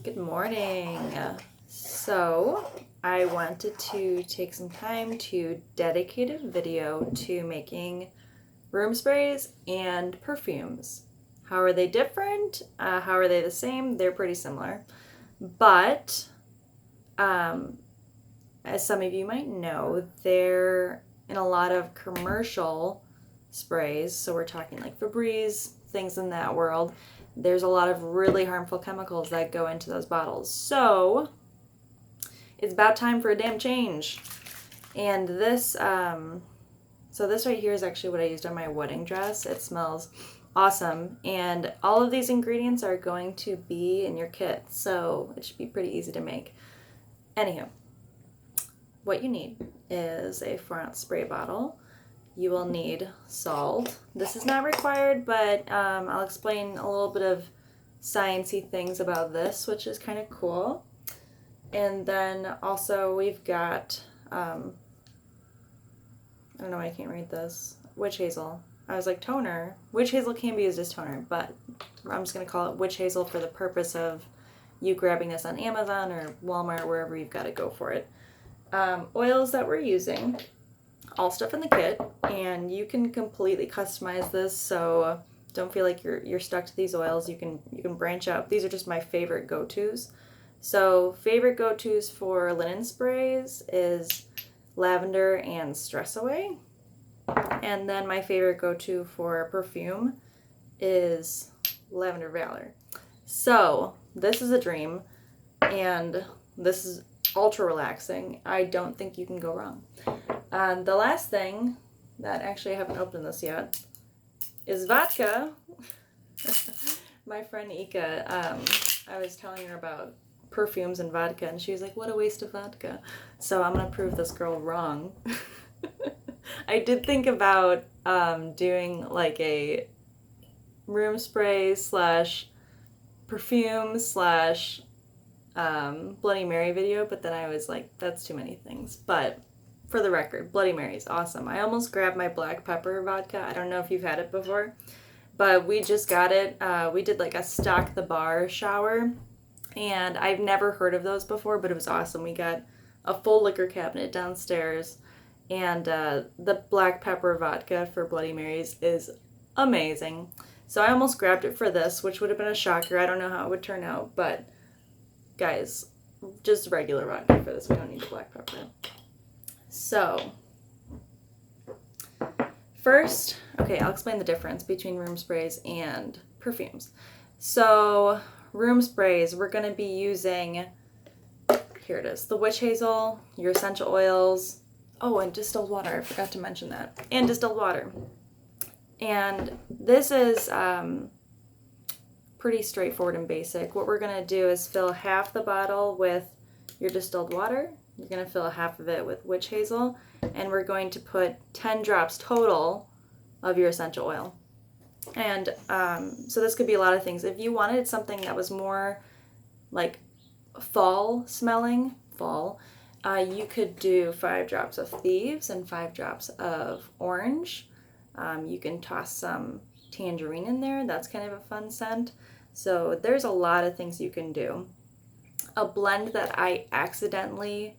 Good morning. So, I wanted to take some time to dedicate a video to making room sprays and perfumes. How are they different? How are they the same? They're pretty similar. But, as some of you might know, they're in a lot of commercial sprays. So, we're talking like Febreze, things in that world. There's a lot of really harmful chemicals that go into those bottles. So it's about time for a damn change. And this, so this right here is actually what I used on my wedding dress. It smells awesome. And all of these ingredients are going to be in your kit. So it should be pretty easy to make. Anywho, what you need is a 4-ounce spray bottle. You will need salt. This is not required, but I'll explain a little bit of sciencey things about this, which is kind of cool. And then also we've got, I don't know why I can't read this, witch hazel. I was like toner. Witch hazel can be used as toner, but I'm just going to call it witch hazel for the purpose of you grabbing this on Amazon or Walmart, wherever you've got to go for it. Oils that we're using. All stuff in the kit, and you can completely customize this, so don't feel like you're stuck to these oils. You can branch out. These are just my favorite go-tos. So favorite go-tos for linen sprays is lavender and stress away, and then my favorite go-to for perfume is lavender valor. So this is a dream, and this is ultra relaxing. I don't think you can go wrong. The last thing that actually I haven't opened this yet is vodka. My friend Ika, I was telling her about perfumes and vodka, and she was like, what a waste of vodka. So I'm going to prove this girl wrong. I did think about doing like a room spray slash perfume slash Bloody Mary video, but then I was like, that's too many things. But for the record, Bloody Mary is awesome. I almost grabbed my black pepper vodka. I don't know if you've had it before, but we just got it. We did like a stock the bar shower, and I've never heard of those before, but it was awesome. We got a full liquor cabinet downstairs, and the black pepper vodka for Bloody Marys is amazing. So I almost grabbed it for this, which would have been a shocker. I don't know how it would turn out, but guys, just regular vodka for this. We don't need the black pepper. So, first, okay, I'll explain the difference between room sprays and perfumes. So, room sprays, we're going to be using, here it is, the witch hazel, your essential oils, oh, and distilled water, I forgot to mention that, and distilled water. And this is pretty straightforward and basic. What we're going to do is fill half the bottle with your distilled water. You're going to fill half of it with witch hazel, and we're going to put 10 drops total of your essential oil. And so this could be a lot of things. If you wanted something that was more like fall smelling, you could do 5 drops of thieves and 5 drops of orange. You can toss some tangerine in there. That's kind of a fun scent. So there's a lot of things you can do. A blend that I accidentally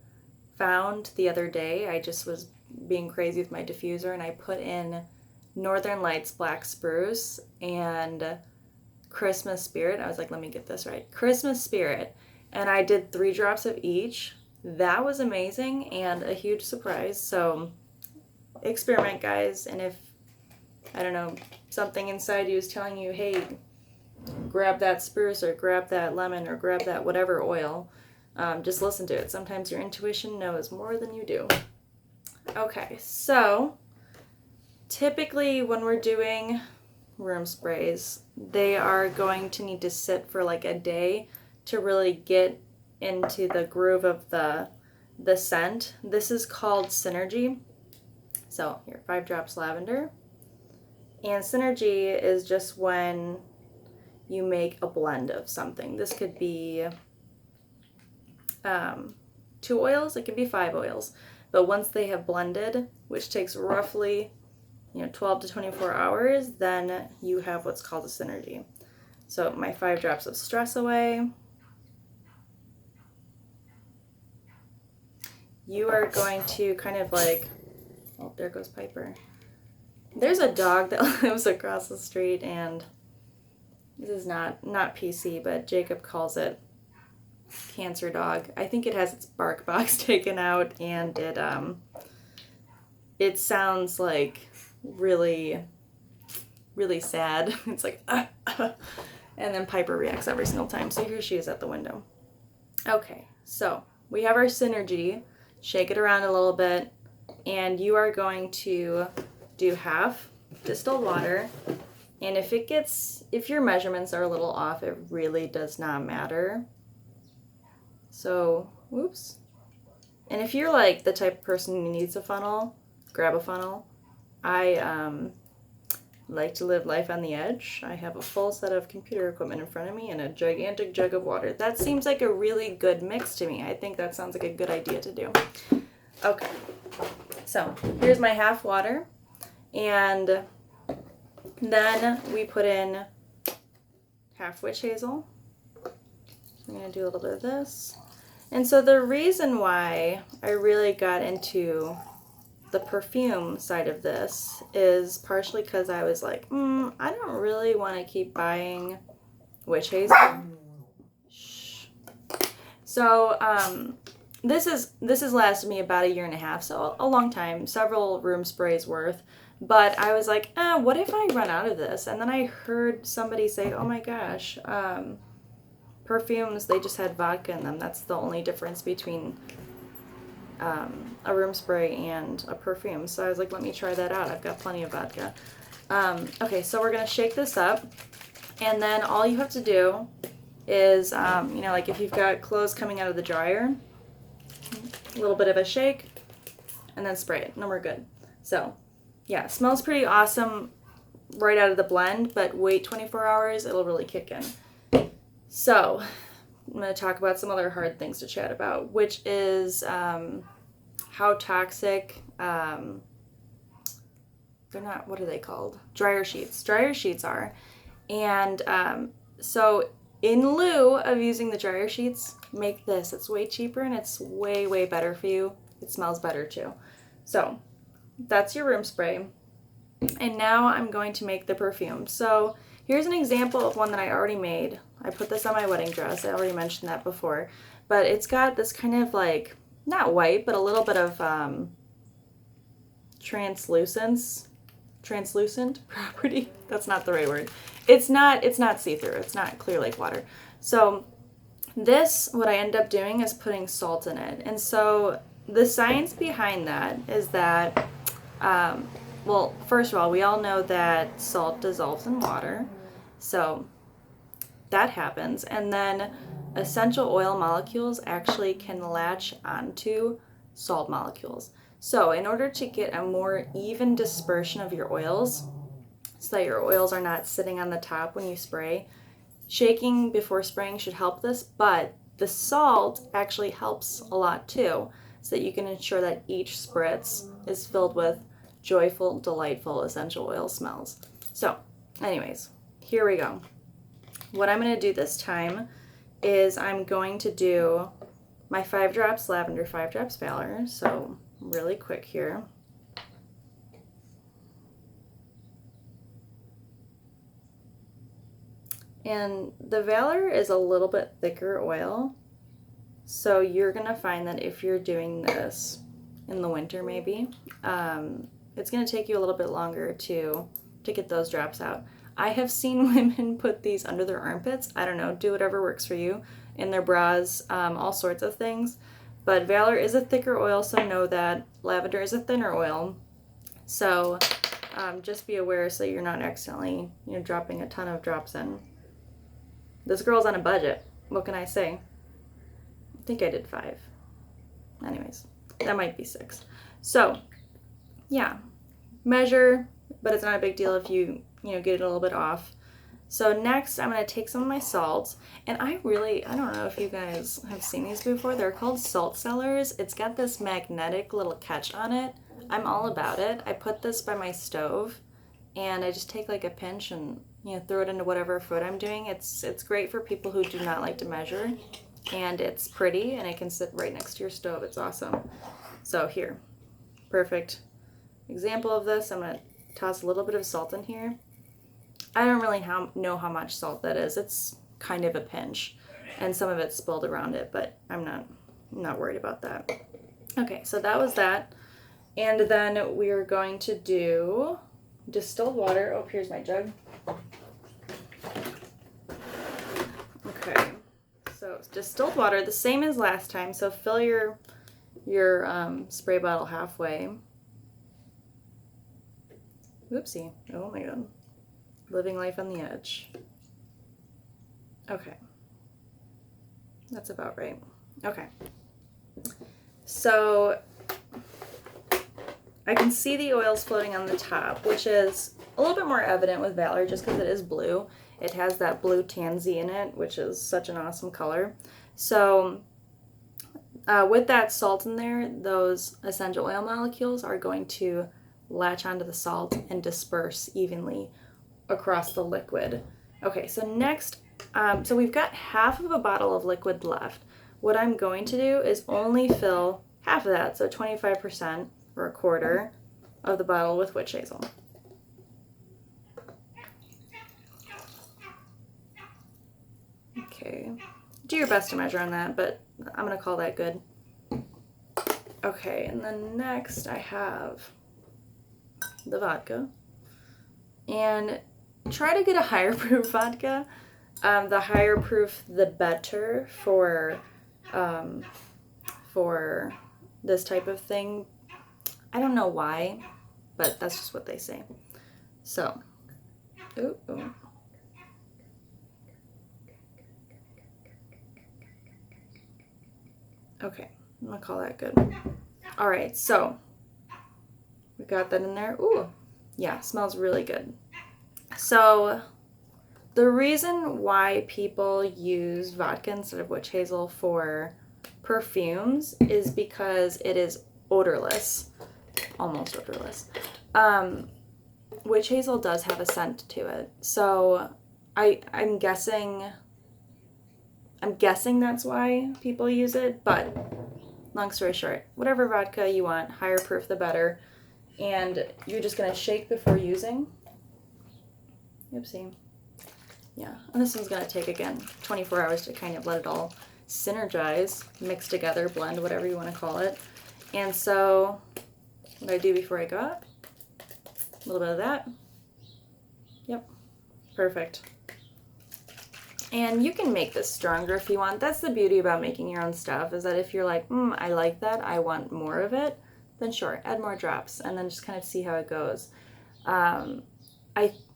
found the other day, I just was being crazy with my diffuser, and I put in Northern Lights Black Spruce and Christmas Spirit. I was like, let me get this right. Christmas Spirit. And I did 3 drops of each. That was amazing and a huge surprise. So experiment, guys. And if, I don't know, something inside you is telling you, hey, grab that spruce or grab that lemon or grab that whatever oil, just listen to it. Sometimes your intuition knows more than you do. Okay, so typically when we're doing room sprays, they are going to need to sit for like a day to really get into the groove of the scent. This is called synergy. So here, 5 drops lavender. And synergy is just when you make a blend of something. This could be 2 oils, it could be 5 oils. But once they have blended, which takes roughly 12 to 24 hours, then you have what's called a synergy. So my 5 drops of stress away, you are going to kind of like, oh, there goes Piper. There's a dog that lives across the street, and this is not PC, but Jacob calls it cancer dog. I think it has its bark box taken out, and it sounds like really, really sad. It's like, and then Piper reacts every single time. So here she is at the window. Okay, so we have our synergy. Shake it around a little bit, and you are going to do half distilled water. And if your measurements are a little off, it really does not matter. So, whoops. And if you're like the type of person who needs a funnel, grab a funnel. I like to live life on the edge. I have a full set of computer equipment in front of me and a gigantic jug of water. That seems like a really good mix to me. I think that sounds like a good idea to do. Okay, so here's my half water, and then we put in half witch hazel. I'm going to do a little bit of this. And so the reason why I really got into the perfume side of this is partially because I was like, I don't really want to keep buying witch hazel. Shh. So this has lasted me about 1.5 years, so a long time, several room sprays worth. But I was like, what if I run out of this? And then I heard somebody say, oh my gosh, perfumes, they just had vodka in them. That's the only difference between a room spray and a perfume. So I was like, let me try that out. I've got plenty of vodka. Okay, so we're going to shake this up. And then all you have to do is, like if you've got clothes coming out of the dryer, a little bit of a shake, and then spray it, and then we're good. So, yeah, smells pretty awesome right out of the blend, but wait 24 hours, it'll really kick in. So, I'm going to talk about some other hard things to chat about, which is how toxic, they're not, what are they called? Dryer sheets. Dryer sheets are. And so in lieu of using the dryer sheets, make this. It's way cheaper and it's way, way better for you. It smells better too. So that's your room spray. And now I'm going to make the perfume. So here's an example of one that I already made. I put this on my wedding dress. I already mentioned that before. But it's got this kind of like, not white, but a little bit of translucent property. That's not the right word. It's not see-through. It's not clear like water. So this, what I end up doing is putting salt in it. And so the science behind that is that, well, first of all, we all know that salt dissolves in water. So that happens. And then essential oil molecules actually can latch onto salt molecules. So in order to get a more even dispersion of your oils, so that your oils are not sitting on the top when you spray, shaking before spraying should help this, but the salt actually helps a lot too, so that you can ensure that each spritz is filled with joyful, delightful essential oil smells. So anyways, here we go. What I'm going to do this time is I'm going to do my 5 drops lavender, 5 drops valor. So really quick here. And the valor is a little bit thicker oil. So you're going to find that if you're doing this in the winter maybe, it's going to take you a little bit longer to get those drops out. I have seen women put these under their armpits. I don't know, do whatever works for you. In their bras, all sorts of things. But valor is a thicker oil, so know that. Lavender is a thinner oil. So just be aware so you're not accidentally, dropping a ton of drops in. This girl's on a budget. What can I say? I think I did 5. Anyways, that might be 6. So, yeah, measure, but it's not a big deal if you get it a little bit off. So next, I'm going to take some of my salts, and I don't know if you guys have seen these before. They're called salt cellars. It's got this magnetic little catch on it. I'm all about it. I put this by my stove, and I just take like a pinch and throw it into whatever food I'm doing. It's great for people who do not like to measure. and it's pretty, and it can sit right next to your stove. It's awesome. So here, perfect example of this. I'm going to toss a little bit of salt in here. I don't really know how much salt that is. It's kind of a pinch, and some of it's spilled around it, but I'm not worried about that. Okay, so that was that. And then we are going to do distilled water. Oh, here's my jug. Okay, so distilled water, the same as last time. So fill your spray bottle halfway. Oopsie. Oh my god. Living life on the edge. Okay. That's about right. Okay. So I can see the oils floating on the top, which is a little bit more evident with Valor just because it is blue. It has that blue tansy in it, which is such an awesome color. So with that salt in there, those essential oil molecules are going to latch onto the salt and disperse evenly across the liquid. Okay, so next, so we've got half of a bottle of liquid left. What I'm going to do is only fill half of that, so 25% or a quarter of the bottle with witch hazel. Okay, do your best to measure on that, but I'm gonna call that good. Okay, and then next I have the vodka, and try to get a higher proof vodka. The higher proof, the better for this type of thing. I don't know why, but that's just what they say. So, ooh. Okay, I'm gonna call that good. All right, so we got that in there. Ooh, yeah, smells really good. So the reason why people use vodka instead of witch hazel for perfumes is because it is odorless, almost odorless. Witch hazel does have a scent to it, so I'm guessing that's why people use it. But long story short, whatever vodka you want, higher proof the better, and you're just gonna shake before using. Oopsie. Yeah, and this one's gonna take, again, 24 hours to kind of let it all synergize, mix together, blend, whatever you want to call it. And so what I do before I go up, a little bit of that. Yep, perfect. And you can make this stronger if you want. That's the beauty about making your own stuff, is that if you're like, I like that, I want more of it, then sure, add more drops and then just kind of see how it goes.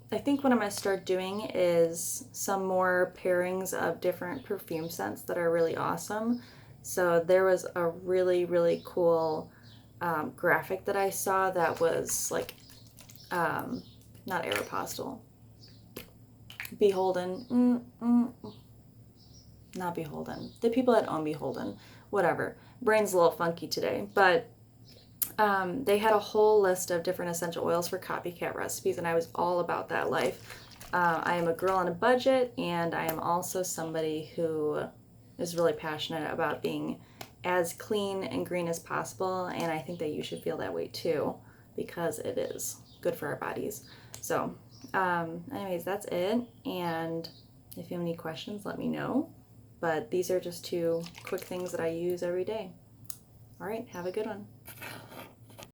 I think what I'm going to start doing is some more pairings of different perfume scents that are really awesome. So there was a really, really cool graphic that I saw that was like, not Aeropostale. Beholden. Not Beholden. The people that own Beholden. Whatever. Brain's a little funky today. But they had a whole list of different essential oils for copycat recipes, and I was all about that life. I am a girl on a budget, and I am also somebody who is really passionate about being as clean and green as possible, and I think that you should feel that way too, because it is good for our bodies. So anyways, that's it, and if you have any questions, let me know. But these are just two quick things that I use every day. All right, have a good one.